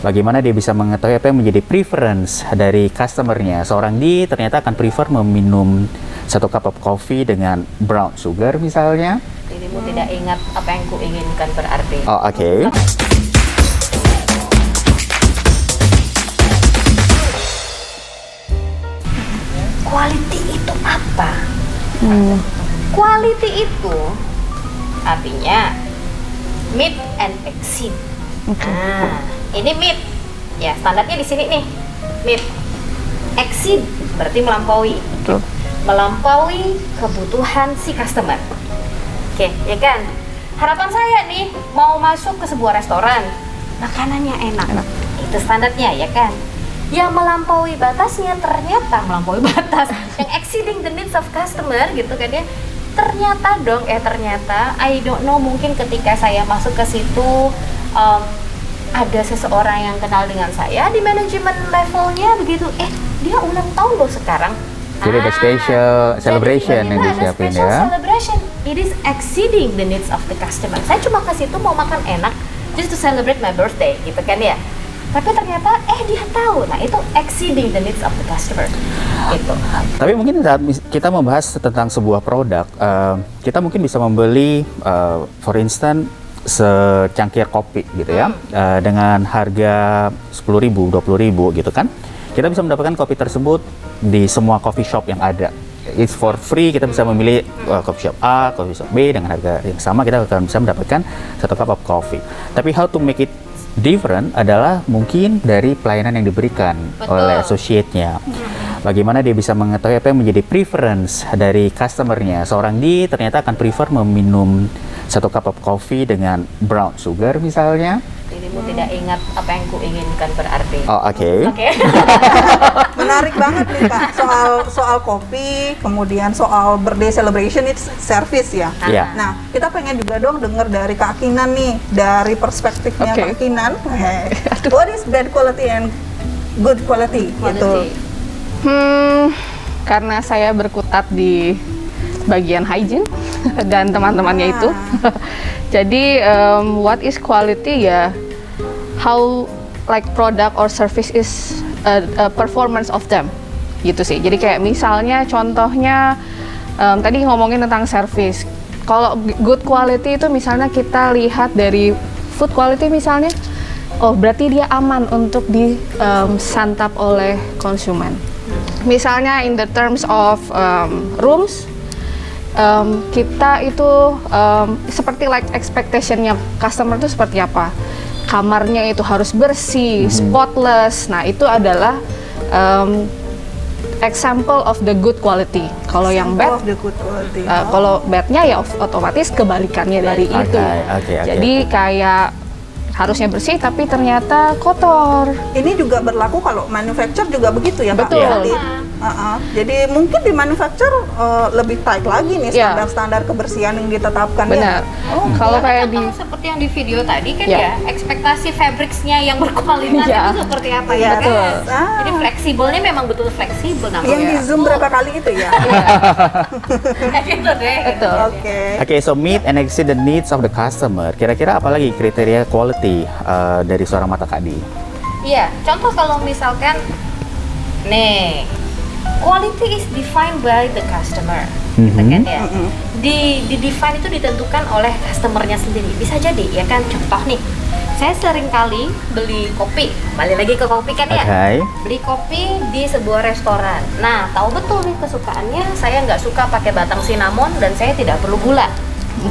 Bagaimana dia bisa mengetahui apa yang menjadi preference dari customernya. Seorang D ternyata akan prefer meminum satu cup of coffee dengan brown sugar misalnya. Dirimu tidak ingat apa yang kuinginkan berarti. Oh, oke. Quality itu apa? Quality itu artinya meet and exceed. Nah, ini meet. Ya, standarnya di sini nih. Meet. Exceed berarti melampaui. Betul. Melampaui kebutuhan si customer. Oke, ya kan? Harapan saya nih mau masuk ke sebuah restoran, makanannya enak. Itu standarnya, ya kan? Yang melampaui batasnya ternyata melampaui batas, yang exceeding the needs of customer gitu kan ya. Ternyata I don't know, mungkin ketika saya masuk ke situ ada seseorang yang kenal dengan saya di manajemen levelnya begitu, dia ulang tahun loh sekarang. Jadi ada special celebration yang disiapin special ya. celebration. It is exceeding the needs of the customer. Saya cuma ke situ mau makan enak just to celebrate my birthday gitu kan ya. Tapi ternyata dia tahu. Nah, itu exceeding the needs of the customer. Gitu. Tapi mungkin saat kita membahas tentang sebuah produk, kita mungkin bisa membeli, for instance, secangkir kopi gitu ya, dengan harga 10.000, 20.000 gitu kan. Kita bisa mendapatkan kopi tersebut di semua coffee shop yang ada. It's for free, kita bisa memilih coffee shop A, coffee shop B dengan harga yang sama, kita akan bisa mendapatkan satu cup of coffee. Tapi how to make it different adalah mungkin dari pelayanan yang diberikan oleh associate-nya. Bagaimana dia bisa mengetahui apa yang menjadi preference dari customernya. Seorang D ternyata akan prefer meminum satu cup of coffee dengan brown sugar misalnya. Dirimu tidak ingat apa yang kuinginkan berarti. Oh, oke. Oke. Menarik banget nih Kak, soal kopi, kemudian soal birthday celebration, it's service ya. Iya. Nah, kita pengen juga dong dengar dari Kak Kinan nih, dari perspektifnya Oke. Kak Kinan. What is bad quality and good quality? Gitu. Karena saya berkutat di bagian hygiene dan teman-temannya itu. Jadi what is quality ya, how like product or service is a performance of them gitu sih. Jadi kayak misalnya contohnya tadi ngomongin tentang service. Kalau good quality itu misalnya kita lihat dari food quality misalnya, oh berarti dia aman untuk disantap oleh konsumen. Misalnya in the terms of rooms, kita itu seperti like expectationnya customer itu seperti apa, kamarnya itu harus bersih, spotless. Nah itu adalah example of the good quality. Kalau yang bad, Of the good quality. kalau badnya ya otomatis kebalikannya dari itu. Oke. Jadi kayak harusnya bersih tapi ternyata kotor. Ini juga berlaku kalau manufacture juga begitu ya Kak? Betul. Jadi, jadi mungkin di manufacture lebih tight lagi nih Iya. standar-standar kebersihan yang ditetapkan. Benar. Kalau kayak di seperti yang di video tadi kan Ya. ya, ekspektasi fabricsnya yang berkualitas Ya. itu seperti apa Iya, gitu kan. betul. Jadi fleksibelnya memang betul fleksibel namanya. Yang di zoom berapa kali itu ya? Gitu deh. betul. Oke. Oke, so meet and exceed the needs of the customer. Kira-kira apa lagi kriteria quality dari seorang mata Kak Di? Iya, contoh kalau misalkan nih, quality is defined by the customer, gitu kan ya. Di define itu ditentukan oleh customernya sendiri. Bisa jadi ya kan, contoh nih, saya sering kali beli kopi, balik lagi ke kopi kan ya. Oke. Beli kopi di sebuah restoran. Nah, tahu betul nih kesukaannya, saya nggak suka pakai batang cinnamon dan saya tidak perlu gula.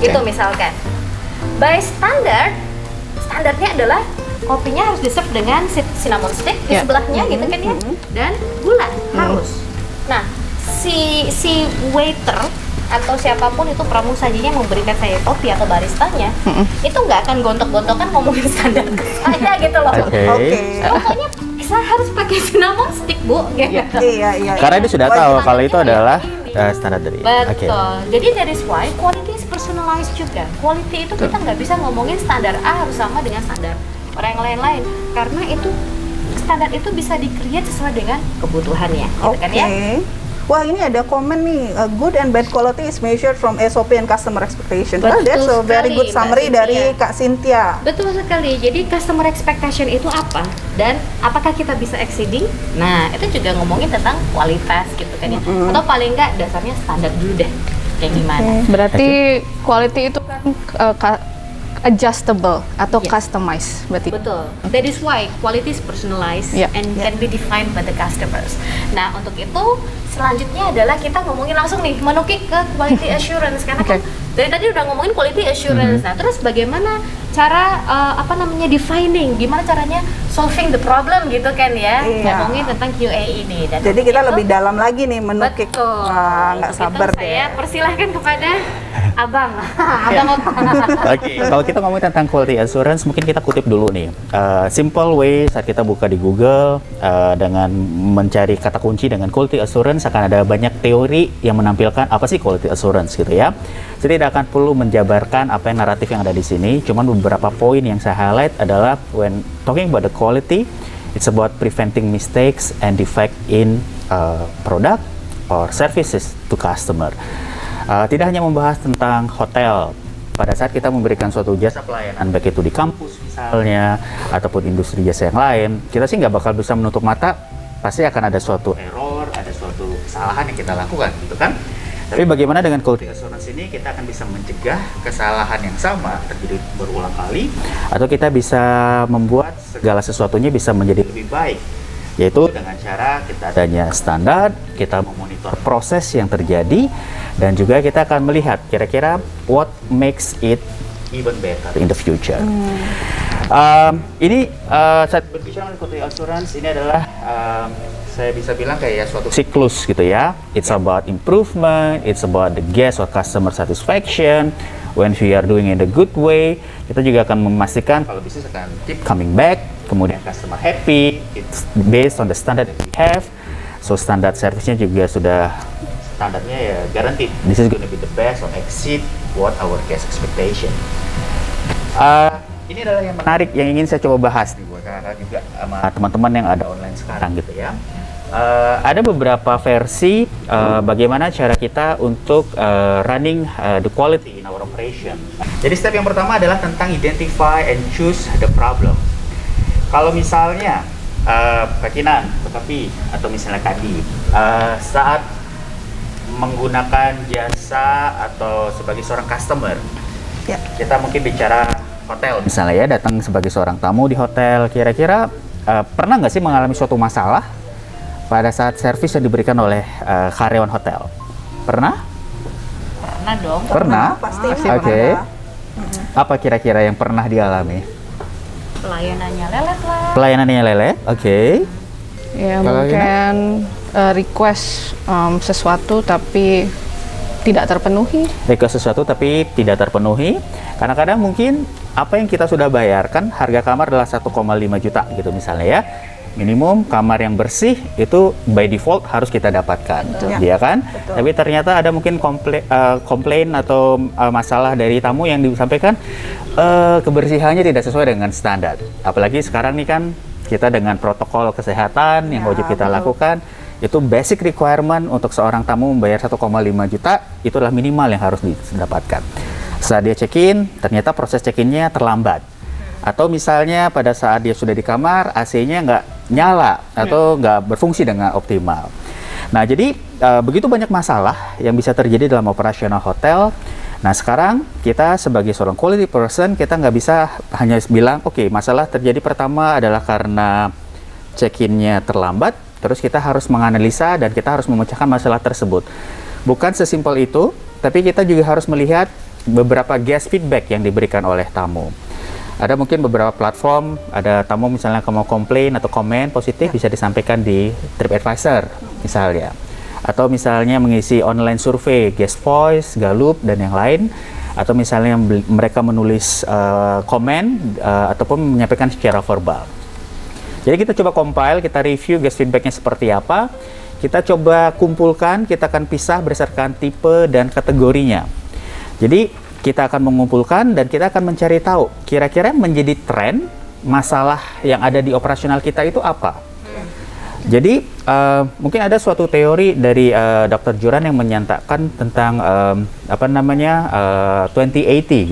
Gitu misalkan. By standarnya adalah kopinya harus di-serve dengan cinnamon stick di Ya. sebelahnya gitu kan ya, dan gula harus. Nah, si waiter atau siapapun itu pramusajinya yang memberikan saya kopi atau baristanya, itu nggak akan gontok-gontokan ngomongin standar ke saya gitu loh. Oke. Pokoknya saya harus pakai cinnamon stick bu, gitu. Iya. Karena dia sudah tahu kalau itu Standarnya adalah ini. standar dari. Oke. Betul. Jadi that is why quality is personalized juga. Quality itu kita nggak bisa ngomongin standar A harus sama dengan standar orang yang lain-lain, karena itu standar itu bisa di-create sesuai dengan kebutuhannya, gitu kan ya. wah ini ada komen nih, good and bad quality is measured from SOP and customer expectation. Well, Betul that's a very sekali, good summary Mbak dari Cynthia. Kak Cynthia. Betul sekali. Jadi customer expectation itu apa? Dan apakah kita bisa exceeding? Nah, itu juga ngomongin tentang kualitas gitu kan ya. Atau paling enggak dasarnya standar dulu deh. Kayak gimana? Berarti quality itu kan adjustable atau Yes. customized berarti. Betul. That is why quality is personalized Yeah. and can be defined by the customers. Nah, untuk itu selanjutnya adalah kita ngomongin langsung nih menukik ke quality assurance karena kan dari tadi udah ngomongin quality assurance. Nah, terus bagaimana cara defining, gimana caranya solving the problem gitu kan ya. Iya. Ngomongin tentang QA ini. Dan Jadi untuk kita itu- lebih dalam lagi nih menukik. Betul. Wah, nggak Untuk sabar itu deh. Saya persilahkan kepada Abang. Abang apa? Oke, kalau kita ngomong tentang quality assurance, mungkin kita kutip dulu nih. Simple way saat kita buka di Google dengan mencari kata kunci dengan quality assurance akan ada banyak teori yang menampilkan apa sih quality assurance gitu ya. Jadi tidak akan perlu menjabarkan apa yang naratif yang ada di sini. Cuman beberapa poin yang saya highlight adalah when talking about the quality, it's about preventing mistakes and defect in product or services to customer. Tidak hanya membahas tentang hotel, pada saat kita memberikan suatu jasa pelayanan, baik itu di kampus misalnya, ataupun industri jasa yang lain, kita sih nggak bakal bisa menutup mata, pasti akan ada suatu error, ada suatu kesalahan yang kita lakukan, gitu kan? Tapi bagaimana dengan quality assurance ini, kita akan bisa mencegah kesalahan yang sama terjadi berulang kali, atau kita bisa membuat segala sesuatunya bisa menjadi lebih baik, yaitu dengan cara kita adanya standar, kita memonitor proses yang terjadi, dan juga kita akan melihat kira-kira what makes it even better in the future. Ini saat berbicara mengenai quality assurance, ini adalah saya bisa bilang kayak suatu siklus gitu ya. It's about improvement, it's about the guest or customer satisfaction. When we are doing in the good way, kita juga akan memastikan kalau bisnis akan keep coming back, kemudian customer happy, it's based on the standard that we have. So standard service-nya juga sudah standarnya ya guaranteed. This is gonna be the best or exceed what our guest expectation. Ini adalah yang menarik yang ingin saya coba bahas nih buat kakak juga sama teman-teman yang ada online sekarang gitu ya. Ada beberapa versi bagaimana cara kita untuk running the quality in our operation. Jadi step yang pertama adalah tentang identify and choose the problem. Kalau misalnya Kak Kinan, tetapi atau misalnya Kadi saat menggunakan jasa atau sebagai seorang customer, Ya. kita mungkin bicara hotel misalnya ya, datang sebagai seorang tamu di hotel, kira-kira pernah nggak sih mengalami suatu masalah pada saat servis yang diberikan oleh karyawan hotel? Pernah? Pernah dong. Pernah? Pasti. Oke. Apa kira-kira yang pernah dialami? Pelayanannya lelet lah. Pelayanannya lele? Oke. Ya Kalau mungkin request sesuatu tapi tidak terpenuhi. Request sesuatu tapi tidak terpenuhi. Kadang-kadang mungkin apa yang kita sudah bayarkan, harga kamar adalah 1,5 juta gitu misalnya ya. Minimum kamar yang bersih itu by default harus kita dapatkan, ya kan? Betul. Tapi ternyata ada mungkin komplain atau masalah dari tamu yang disampaikan kebersihannya tidak sesuai dengan standar. Apalagi sekarang nih kan kita dengan protokol kesehatan yang wajib kita lakukan, itu basic requirement untuk seorang tamu membayar 1,5 juta, itu adalah minimal yang harus didapatkan. Saat dia check-in, ternyata proses check-innya terlambat. Atau misalnya pada saat dia sudah di kamar, AC-nya nggak nyala atau nggak berfungsi dengan optimal. Nah, jadi begitu banyak masalah yang bisa terjadi dalam operasional hotel. Nah, sekarang kita sebagai seorang quality person, kita nggak bisa hanya bilang, oke, masalah terjadi pertama adalah karena check-in-nya terlambat, terus kita harus menganalisa dan kita harus memecahkan masalah tersebut. Bukan sesimpel itu, tapi kita juga harus melihat beberapa guest feedback yang diberikan oleh tamu. Ada mungkin beberapa platform, ada tamu misalnya mau komplain atau komen positif bisa disampaikan di TripAdvisor misalnya. Atau misalnya mengisi online survei, Guest Voice, Gallup, dan yang lain. Atau misalnya mereka menulis komen ataupun menyampaikan secara verbal. Jadi kita coba compile, kita review guest feedbacknya seperti apa. Kita coba kumpulkan, kita akan pisah berdasarkan tipe dan kategorinya. Jadi kita akan mengumpulkan dan kita akan mencari tahu kira-kira menjadi tren masalah yang ada di operasional kita itu apa. Jadi mungkin ada suatu teori dari Dr. Juran yang menyatakan tentang 2080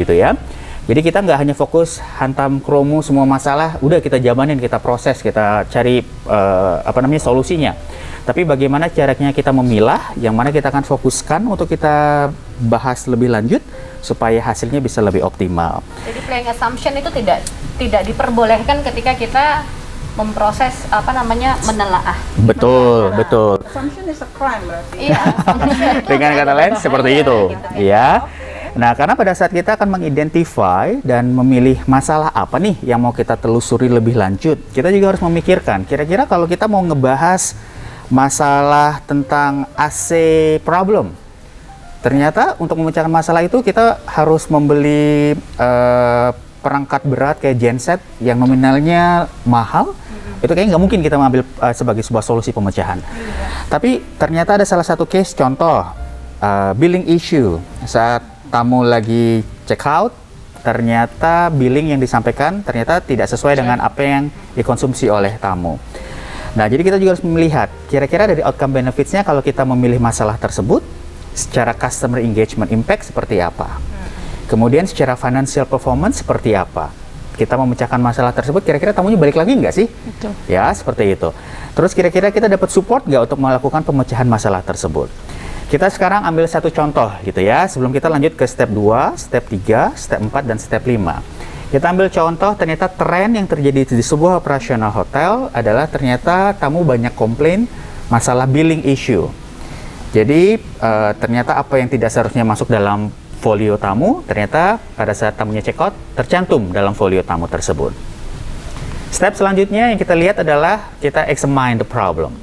gitu ya. Jadi kita nggak hanya fokus hantam kromo semua masalah, udah kita jamanin, kita proses, kita cari solusinya. Tapi bagaimana caranya kita memilah, yang mana kita akan fokuskan untuk kita bahas lebih lanjut supaya hasilnya bisa lebih optimal. Jadi playing assumption itu tidak diperbolehkan ketika kita memproses menelaah. Betul, betul. Assumption is a crime berarti. Iya. Dengan kata lain seperti itu, Gitu, ya. Nah, karena pada saat kita akan mengidentify dan memilih masalah apa nih yang mau kita telusuri lebih lanjut, kita juga harus memikirkan, kira-kira kalau kita mau ngebahas masalah tentang AC problem, ternyata untuk memecahkan masalah itu kita harus membeli perangkat berat kayak genset yang nominalnya mahal. Itu kayaknya nggak mungkin kita mengambil sebagai sebuah solusi pemecahan. Tapi ternyata ada salah satu case contoh billing issue saat tamu lagi check out, ternyata billing yang disampaikan ternyata tidak sesuai dengan apa yang dikonsumsi oleh tamu. Nah, jadi kita juga harus melihat kira-kira dari outcome benefits-nya kalau kita memilih masalah tersebut secara customer engagement impact seperti apa. Kemudian secara financial performance seperti apa. Kita memecahkan masalah tersebut, kira-kira tamunya balik lagi nggak sih? Betul. Ya, seperti itu. Terus kira-kira kita dapat support nggak untuk melakukan pemecahan masalah tersebut? Kita sekarang ambil satu contoh gitu ya, sebelum kita lanjut ke step 2, step 3, step 4, dan step 5. Kita ambil contoh, ternyata tren yang terjadi di sebuah operasional hotel adalah ternyata tamu banyak komplain masalah billing issue. Jadi ternyata apa yang tidak seharusnya masuk dalam folio tamu, ternyata pada saat tamunya check out, tercantum dalam folio tamu tersebut. Step selanjutnya yang kita lihat adalah kita examine the problem.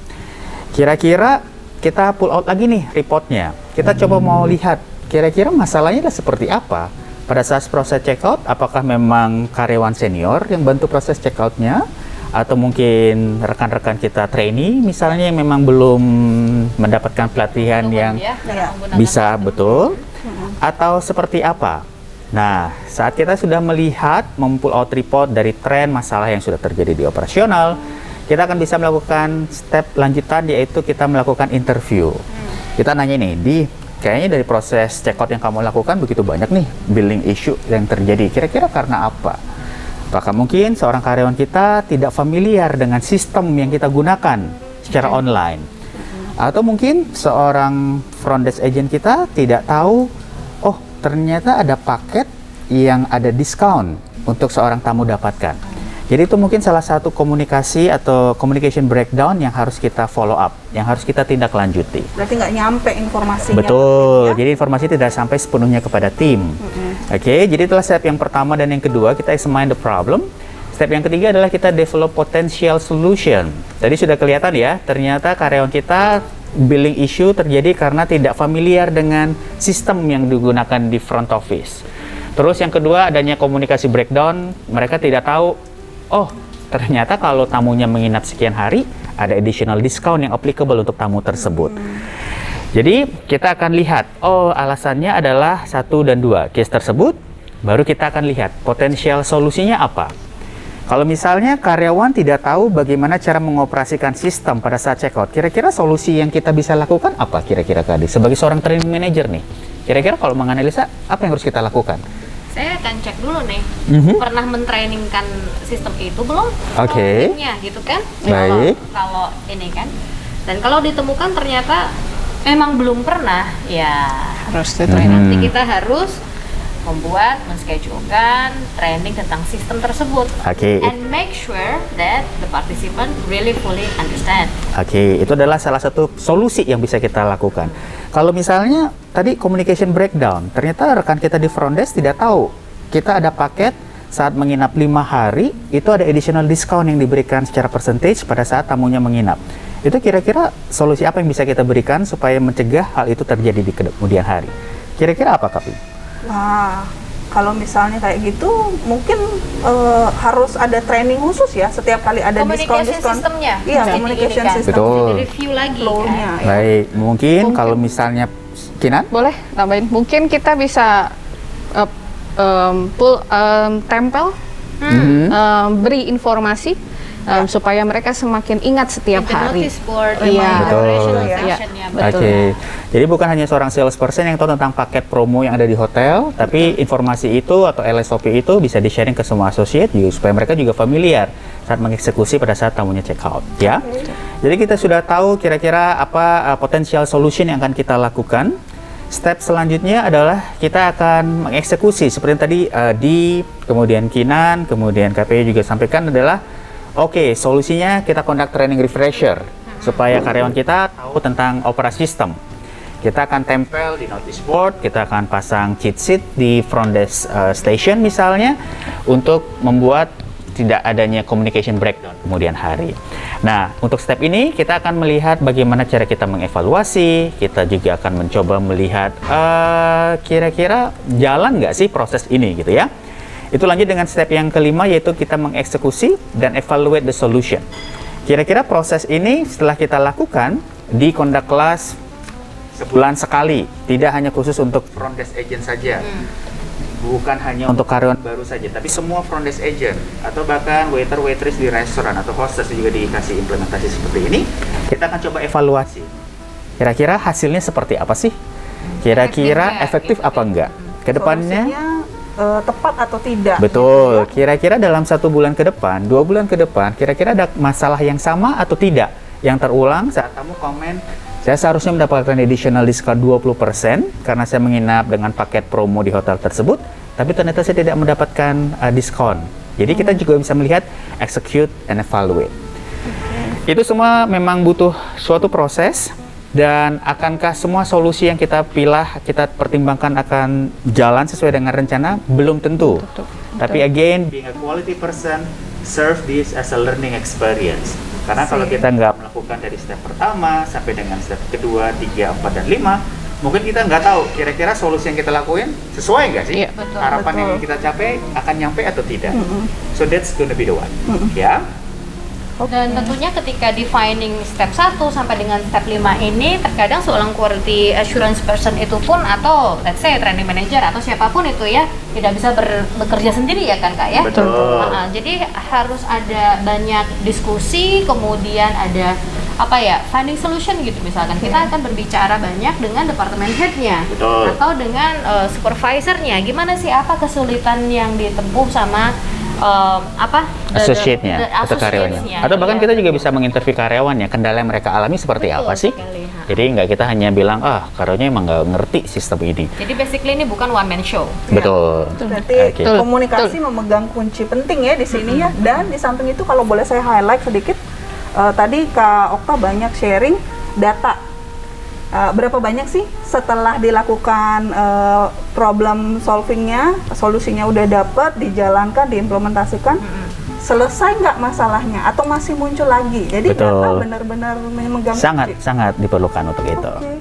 Kira-kira kita pull out lagi nih reportnya. Kita coba mau lihat, kira-kira masalahnya adalah seperti apa. Pada saat proses check out, apakah memang karyawan senior yang bantu proses check out-nya? Atau mungkin rekan-rekan kita trainee misalnya yang memang belum mendapatkan pelatihan yang bisa betul. Atau seperti apa? Nah, saat kita sudah melihat, mempull out report dari tren masalah yang sudah terjadi di operasional, kita akan bisa melakukan step lanjutan, yaitu kita melakukan interview. Kita nanya nih, kayaknya dari proses check out yang kamu lakukan begitu banyak nih billing issue yang terjadi. Kira-kira karena apa? Apakah mungkin seorang karyawan kita tidak familiar dengan sistem yang kita gunakan secara online? Atau mungkin seorang front desk agent kita tidak tahu, oh ternyata ada paket yang ada diskon untuk seorang tamu dapatkan. Jadi itu mungkin salah satu komunikasi atau communication breakdown yang harus kita follow up, yang harus kita tindak lanjuti. Berarti nggak nyampe informasinya. Betul, jadi informasi tidak sampai sepenuhnya kepada tim. Oke, jadi itulah step yang pertama dan yang kedua, kita examine the problem. Step yang ketiga adalah kita develop potential solution. Tadi sudah kelihatan ya, ternyata karyawan kita billing issue terjadi karena tidak familiar dengan sistem yang digunakan di front office. Terus yang kedua, adanya komunikasi breakdown, mereka tidak tahu, oh ternyata kalau tamunya menginap sekian hari, ada additional discount yang applicable untuk tamu tersebut. Jadi kita akan lihat, oh alasannya adalah 1 dan 2 case tersebut, baru kita akan lihat potensial solusinya apa. Kalau misalnya karyawan tidak tahu bagaimana cara mengoperasikan sistem pada saat check out, kira-kira solusi yang kita bisa lakukan apa kira-kira Kak Adi? Sebagai seorang training manager nih, kira-kira kalau menganalisa apa yang harus kita lakukan? Saya akan cek dulu nih, pernah mentrainingkan sistem itu belum? Oke. Timnya gitu kan? Baik. Kalau ini kan, dan kalau ditemukan ternyata memang belum pernah, ya Harus training. nanti kita harus menschedulekan training tentang sistem tersebut. Oke. And make sure that the participant really fully understand. Oke, itu adalah salah satu solusi yang bisa kita lakukan. Kalau misalnya tadi communication breakdown, ternyata rekan kita di front desk tidak tahu kita ada paket saat menginap 5 hari, itu ada additional discount yang diberikan secara percentage pada saat tamunya menginap. Itu kira-kira solusi apa yang bisa kita berikan supaya mencegah hal itu terjadi di kemudian hari? Kira-kira apa, Kapi? Wah, kalau misalnya kayak gitu, mungkin harus ada training khusus ya setiap kali ada Communication diskon-diskon. systemnya. Iya, Jadi communication ini kan, system. Betul. jadi review lagi Flow-nya, kan. ya. Baik, mungkin kalau misalnya Kinan? Boleh tambahin. Mungkin kita bisa tempel, beri informasi supaya mereka semakin ingat setiap The hari. notice board, Iya. Betul. Iya. sessionnya. Betul. Oke, jadi bukan hanya seorang salesperson yang tahu tentang paket promo yang ada di hotel, tapi informasi itu atau LSOP itu bisa di-sharing ke semua associate juga, supaya mereka juga familiar saat mengeksekusi pada saat tamunya check out, ya. Jadi kita sudah tahu kira-kira apa potensial solution yang akan kita lakukan. Step selanjutnya adalah kita akan mengeksekusi seperti yang tadi di kemudian Kinan, kemudian KPI juga sampaikan adalah oke, solusinya kita conduct training refresher supaya karyawan kita tahu tentang operasi sistem. Kita akan tempel di notice board, kita akan pasang cheat sheet di front desk station misalnya untuk membuat tidak adanya communication breakdown kemudian hari. Nah, untuk step ini kita akan melihat bagaimana cara kita mengevaluasi, kita juga akan mencoba melihat kira-kira jalan nggak sih proses ini gitu ya. Itu lanjut dengan step yang kelima, yaitu kita mengeksekusi dan evaluate the solution. Kira-kira proses ini setelah kita lakukan di conduct class sebulan sekali, tidak hanya khusus untuk front desk agent saja. Bukan hanya untuk karyawan baru saja, tapi semua front desk agent atau bahkan waiter waitress di restoran atau hostess juga dikasih implementasi seperti ini. Kita akan coba evaluasi. Kira-kira hasilnya seperti apa sih? Kira-kira efektif apa enggak? Kedepannya Solusinya, tepat atau tidak? betul. Kira-kira dalam 1 bulan ke depan, 2 bulan ke depan, kira-kira ada masalah yang sama atau tidak yang terulang saat kamu komen, saya seharusnya mendapatkan additional discount 20% karena saya menginap dengan paket promo di hotel tersebut, tapi ternyata saya tidak mendapatkan diskon. Jadi kita juga bisa melihat execute and evaluate. Itu semua memang butuh suatu proses, dan akankah semua solusi yang kita pilih, kita pertimbangkan akan jalan sesuai dengan rencana? Belum tentu. Tapi again, being a quality person, serve this as a learning experience. Karena kalau kita nggak melakukan dari step pertama sampai dengan step kedua, 3, 4, dan 5, mungkin kita nggak tahu kira-kira solusi yang kita lakuin sesuai nggak sih? Iya, betul. Harapan yang kita capai akan nyampe atau tidak. So that's gonna be the one. Ya. Dan tentunya ketika defining step 1 sampai dengan step 5 ini, terkadang seorang quality assurance person itu pun, atau let's say training manager atau siapapun itu ya, tidak bisa bekerja sendiri ya kan Kak ya? Betul. Jadi harus ada banyak diskusi, kemudian ada apa ya, finding solution gitu. Misalkan kita akan berbicara banyak dengan departemen headnya, Betul. atau dengan supervisornya, gimana sih, apa kesulitan yang ditempuh sama Associate-nya atau karyawannya, atau bahkan kita juga bisa menginterview karyawannya, kendala yang mereka alami seperti Betul apa sih. sekali, ha. Jadi nggak kita hanya bilang karyawannya emang nggak ngerti sistem ini. Jadi basically ini bukan one man show. Betul. Berarti Oke. komunikasi memegang kunci penting ya di sini ya. Dan di samping itu kalau boleh saya highlight sedikit, tadi Kak Okta banyak sharing data. Berapa banyak sih setelah dilakukan problem solvingnya, solusinya udah dapet, dijalankan, diimplementasikan, selesai nggak masalahnya atau masih muncul lagi? Jadi Betul. data benar-benar memegang kunci. Sangat diperlukan untuk itu. Oke.